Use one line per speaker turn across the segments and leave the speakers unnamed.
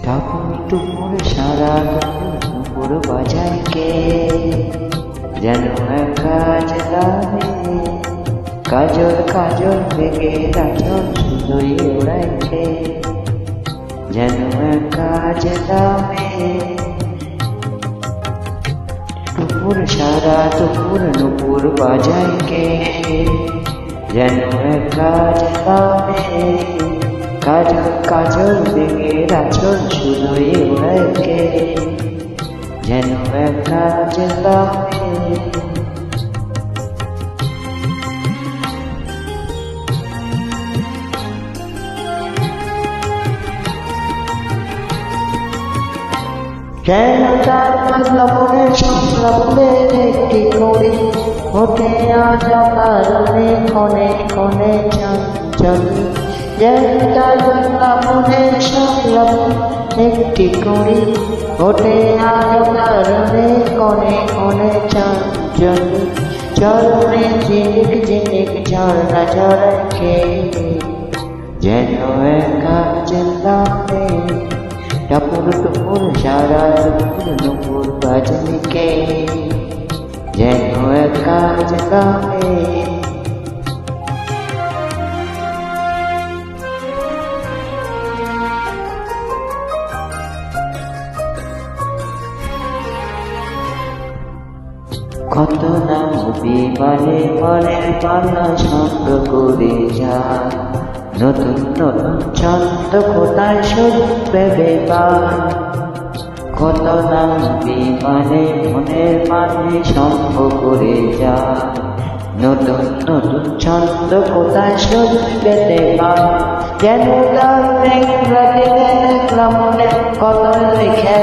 ঠাকুর টুকুর সারা দুপুর বাজায় কে, যেন কাজ লাগে কাজল কাজল বেগে রাজল শুধুই ওড়াইছে, যেন কাজ লাগে টুকুর সারা দুপুর নুপুর বাজায় কে, যেন কাজ লাগে কাজল কাজল বেগে রাজল শুধুই ওড়াইছে, যেন কাজ লাগে কেন তার লবণের সংলগ্নের একটি করি ওঠে আজ কারণে ক্ষণে ক্ষণে চঞ্চল, যেন তার লবণের সংলগ্ন একটি করি ওঠে আজ কারণে ক্ষণে ক্ষণে চঞ্চল, চরণে ঝিনিক ঝিনিক ঝর্ণা ঝরকে, যেন একা চেল্লামে টাপুর টুপুর সারা দুপুর নুপুর বাজনিকে, যেন কাজ কামে কত নাম বিমানে মনের পালা ছন্দ করে যায়, নতুন নতুন ছন্দ কোথায় শুনবে বেবার, কত নাম বিমানে মনের মানে সম্ভ করে যায়, নতুন নতুন ছন্দ কোথায় শুনবে বেবার, যেন তার দেখলাম মনে কত লিখে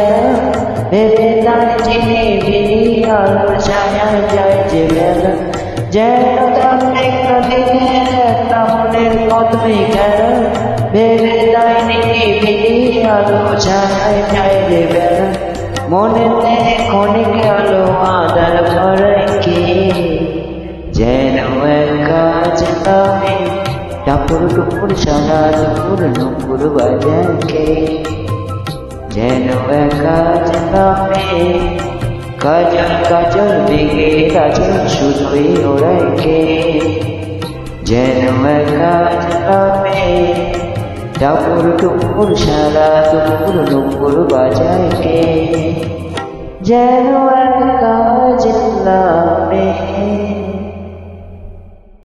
ভেবে তার চিনি ভিনি আলো ছায়া যায় যে বেলা, যেন তার দেখলাম মনের কতই গেল ভেবে তাই নিনি ভিনি আলো ছায়া যায় যে বেলা, মনে ক্ষণিক আলো আদার ভরাই কে, যেন কাজ লাগে টাপুর টুপুর সারা দুপুর নুপুর বাজায় কে, যেন কাজ লাগে কাজল কাজল বেগে কাজল শুধুই ওড়ায় কে, যেন কাজ লাগে টাপুর টুপুর সারা দুপুর নুপুর বাজায় কে, যেন কাজ লাগে।